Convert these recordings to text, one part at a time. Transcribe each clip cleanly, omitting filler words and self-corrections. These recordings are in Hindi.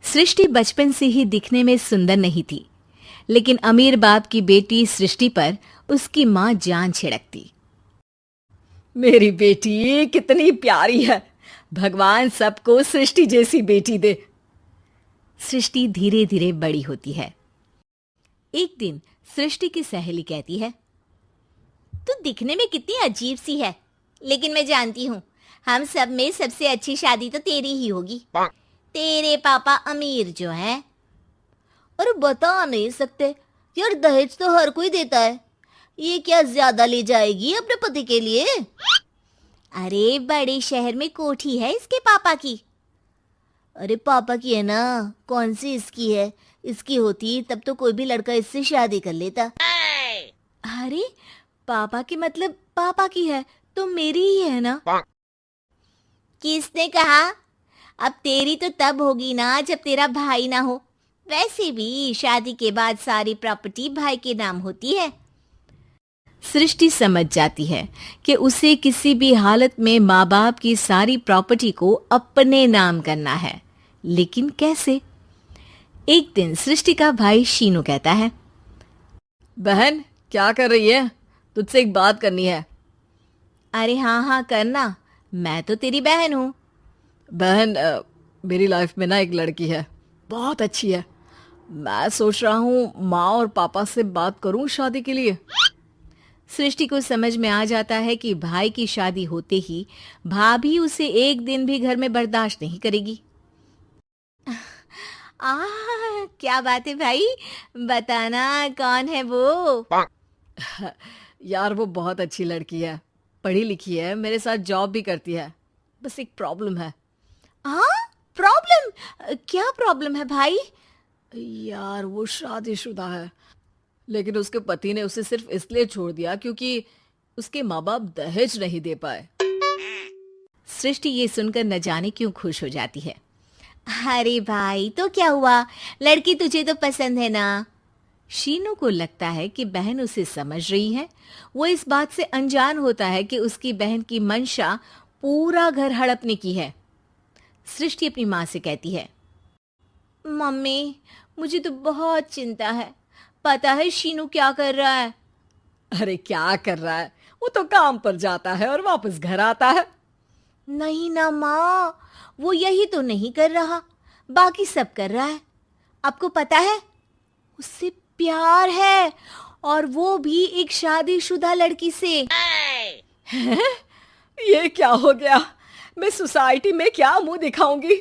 सृष्टि बचपन से ही दिखने में सुंदर नहीं थी, लेकिन अमीर बाप की बेटी सृष्टि पर उसकी माँ जान छिड़कती। मेरी बेटी कितनी प्यारी है, भगवान सबको सृष्टि जैसी बेटी दे। सृष्टि धीरे धीरे बड़ी होती है। एक दिन सृष्टि की सहेली कहती है, तू दिखने में कितनी अजीब सी है, लेकिन मैं जानती हूँ हम सब में सबसे अच्छी शादी तो तेरी ही होगी। तेरे पापा अमीर जो हैं। और बता नहीं सकते यार, दहेज तो हर कोई देता है, ये क्या ज्यादा ले जाएगी अपने पति के लिए? अरे बड़े शहर में कोठी है इसके पापा की। अरे पापा की है ना, कौन सी इसकी है? इसकी होती तब तो कोई भी लड़का इससे शादी कर लेता। अरे पापा की मतलब पापा की है तो मेरी ही है ना? किसने कहा? अब तेरी तो तब होगी ना जब तेरा भाई ना हो। वैसे भी शादी के बाद सारी प्रॉपर्टी भाई के नाम होती है। सृष्टि समझ जाती है कि उसे किसी भी हालत में माँ बाप की सारी प्रॉपर्टी को अपने नाम करना है, लेकिन कैसे? एक दिन सृष्टि का भाई शीनू कहता है, बहन क्या कर रही है? तुझसे एक बात करनी है। अरे हाँ हाँ करना, मैं तो तेरी बहन हूँ। बहन मेरी लाइफ में ना एक लड़की है, बहुत अच्छी है। मैं सोच रहा हूँ माँ और पापा से बात करूँ शादी के लिए। सृष्टि को समझ में आ जाता है कि भाई की शादी होते ही भाभी उसे एक दिन भी घर में बर्दाश्त नहीं करेगी। क्या बात है भाई, बताना कौन है वो? यार वो बहुत अच्छी लड़की है, पढ़ी लिखी है, मेरे साथ जॉब भी करती है। बस एक प्रॉब्लम है। हाँ प्रॉब्लम? क्या प्रॉब्लम है भाई? यार वो शादीशुदा है, लेकिन उसके पति ने उसे सिर्फ इसलिए छोड़ दिया क्योंकि उसके माँ बाप दहेज नहीं दे पाए। सृष्टि ये सुनकर न जाने क्यों खुश हो जाती है। अरे भाई तो क्या हुआ, लड़की तुझे तो पसंद है ना? शीनू को लगता है कि बहन उसे समझ रही है। वो इस बात से अनजान होता है कि उसकी बहन की मंशा पूरा घर हड़पने की है। सृष्टि अपनी माँ से कहती है, मम्मी मुझे तो बहुत चिंता है। पता है शीनू क्या कर रहा है? अरे क्या कर रहा है? वो तो काम पर जाता है और वापस घर आता है। नहीं ना माँ, वो यही तो नहीं कर रहा, बाकी सब कर रहा है। आपको पता है उससे प्यार है, और वो भी एक शादीशुदा लड़की से। हैं? ये क्या हो गया? मैं सोसाइटी में क्या मुंह दिखाऊंगी?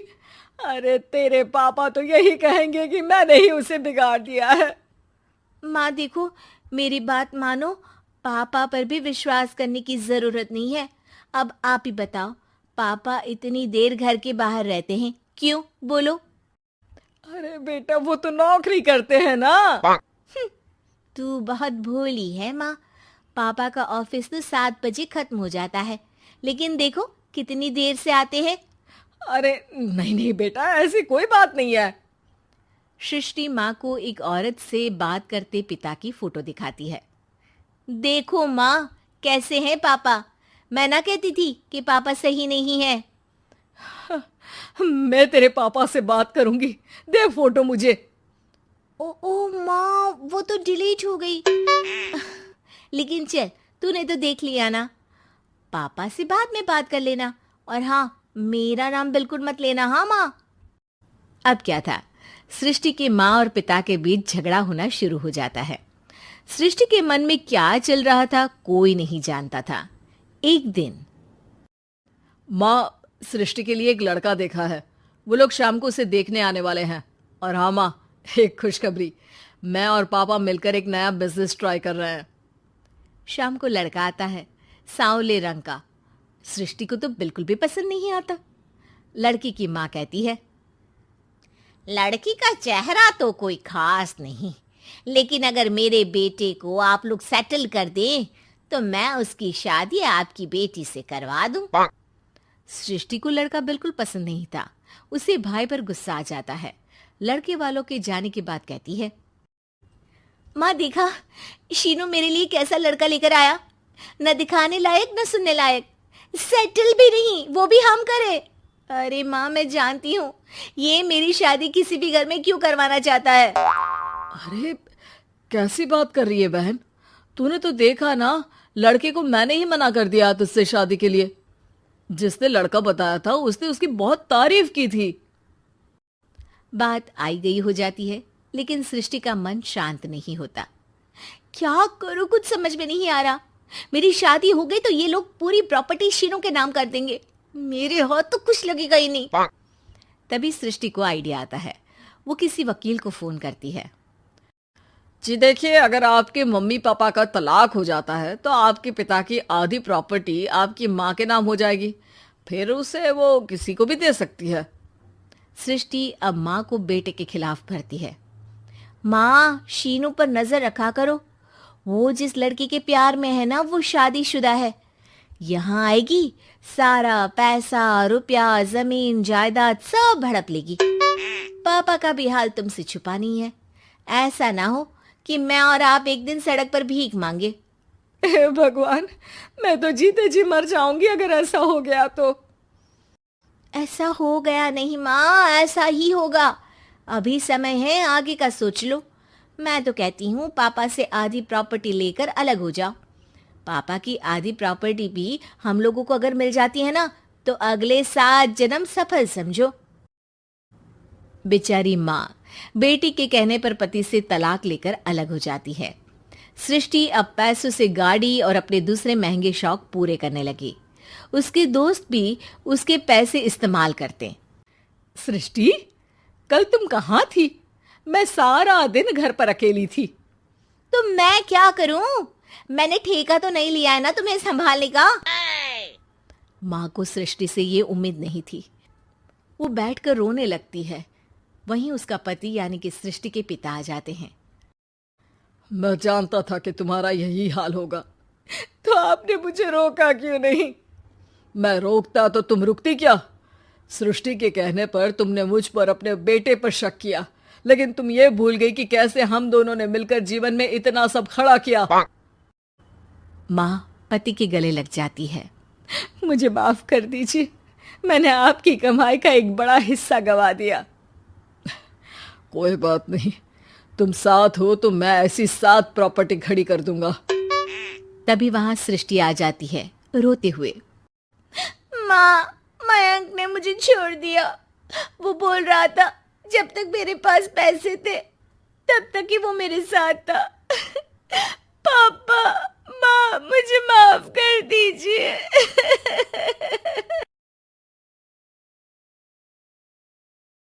अरे तेरे पापा तो यही कहेंगे कि मैंने ही उसे बिगाड़ दिया है। माँ देखो, मेरी बात मानो, पापा पर भी विश्वास करने की जरूरत नहीं है। अब आप ही बताओ, पापा इतनी देर घर के बाहर रहते हैं क्यों? बोलो। अरे बेटा वो तो नौकरी करते हैं ना। तू बहुत भोली है माँ। पापा का ऑफिस तो 7 बजे खत्म हो जाता है, लेकिन देखो कितनी देर से आते हैं। अरे नहीं नहीं बेटा, ऐसी कोई बात नहीं है। सृष्टि माँ को एक औरत से बात करते पिता की फोटो दिखाती है। देखो माँ, कैसे हैं पापा? मैं ना कहती थी कि पापा सही नहीं है। मैं तेरे पापा से बात करूंगी, दे फोटो मुझे। ओ माँ, वो तो डिलीट हो गई। लेकिन चल, तूने तो देख लिया ना। पापा से बाद में बात कर लेना, और हाँ, मेरा नाम बिल्कुल मत लेना। हाँ माँ। अब क्या था, सृष्टि के माँ और पिता के बीच झगड़ा होना शुरू हो जाता है। सृष्टि के मन में क्या चल रहा था कोई नहीं जानता था। एक दिन, माँ सृष्टि के लिए एक लड़का देखा है, वो लोग शाम को उसे देखने आने वाले हैं। और हाँ माँ, एक खुशखबरी, मैं और पापा मिलकर एक नया बिजनेस ट्राई कर रहे हैं। शाम को लड़का आता है, सांवले रंग का। सृष्टि को तो बिल्कुल भी पसंद नहीं आता। लड़की की माँ कहती है, लड़की का चेहरा तो कोई खास नहीं, लेकिन अगर मेरे बेटे को आप लोग सेटल कर दें तो मैं उसकी शादी आपकी बेटी से करवा दूं। सृष्टि को लड़का बिल्कुल पसंद नहीं था। उसे भाई पर गुस्सा आ जाता है। लड़के वालों के जाने के बाद कहती है, माँ देखा, शीनू मेरे लिए कैसा लड़का लेकर आया, न दिखाने लायक न सुनने लायक, सेटल भी नहीं, वो भी हम करे। अरे माँ, मैं जानती हूँ ये मेरी शादी किसी भी घर में क्यों करवाना चाहता है। अरे कैसी बात कर रही है बहन? तूने तो देखा ना, लड़के को मैंने ही मना कर दिया तुझसे शादी के लिए। जिसने लड़का बताया था उसने उसकी बहुत तारीफ की थी। बात आई गई हो जाती है, लेकिन सृष्टि का मन शांत नहीं होता। क्या करूं, कुछ समझ में नहीं आ रहा। मेरी शादी हो गई तो ये लोग पूरी प्रॉपर्टी शीनू के नाम कर देंगे, मेरे हाथ तो कुछ लगेगा ही नहीं। तभी सृष्टि को आइडिया आता है। वो किसी वकील को फोन करती है। जी देखिए, अगर आपके मम्मी पापा का तलाक हो जाता है तो आपके पिता की आधी प्रॉपर्टी आपकी माँ के नाम हो जाएगी, फिर उसे वो किसी को भी दे सकती है। सृष्टि अब माँ को बेटे के खिलाफ भरती है। माँ, शीनू पर नजर रखा करो, वो जिस लड़की के प्यार में है ना वो शादीशुदा है। यहाँ आएगी, सारा पैसा रुपया जमीन जायदाद सब हड़प लेगी। पापा का भी हाल तुमसे छुपा नहीं है। ऐसा ना हो कि मैं और आप एक दिन सड़क पर भीख मांगे। हे भगवान, मैं तो जीते जी मर जाऊंगी अगर ऐसा हो गया तो। ऐसा हो गया नहीं माँ, ऐसा ही होगा। अभी समय है, आगे का सोच लो। मैं तो कहती हूँ पापा से आधी प्रॉपर्टी लेकर अलग हो जाओ। पापा की आधी प्रॉपर्टी भी हम लोगों को अगर मिल जाती है ना तो अगले 7 जन्म सफल समझो। बेचारी माँ बेटी के कहने पर पति से तलाक लेकर अलग हो जाती है। सृष्टि अब पैसों से गाड़ी और अपने दूसरे महंगे शौक पूरे करने लगी। उसके दोस्त भी उसके पैसे इस्तेमाल करते। सृष्टि, कल तुम कहाँ थी? मैं सारा दिन घर पर अकेली थी। तो मैं क्या करूं? मैंने ठेका तो नहीं लिया है ना तुम्हें संभालने का। माँ को सृष्टि से ये उम्मीद नहीं थी। वो बैठकर रोने लगती है। वहीं उसका पति यानी कि सृष्टि के पिता आ जाते हैं। मैं जानता था कि तुम्हारा यही हाल होगा, तो आपने मुझे रोका क्यों नहीं? मैं रोकता तो तुम रुकती क्या? सृष्टि के कहने पर तुमने मुझ पर अपने बेटे पर शक किया, लेकिन तुम ये भूल गई कि कैसे हम दोनों ने मिलकर जीवन में इतना सब खड़ा किया। माँ पति के गले लग जाती है। मुझे माफ कर दीजिए, मैंने आपकी कमाई का एक बड़ा हिस्सा गवा दिया। कोई बात नहीं, तुम साथ हो तो मैं ऐसी 7 प्रॉपर्टी खड़ी कर दूंगा। तभी वहां सृष्टि आ जाती है रोते हुए। माँ, मयंक ने मुझे छोड़ दिया। वो बोल रहा था जब तक मेरे पास पैसे थे तब तक ही वो मेरे साथ था। पापा, माँ, मुझे माफ कर दीजिए।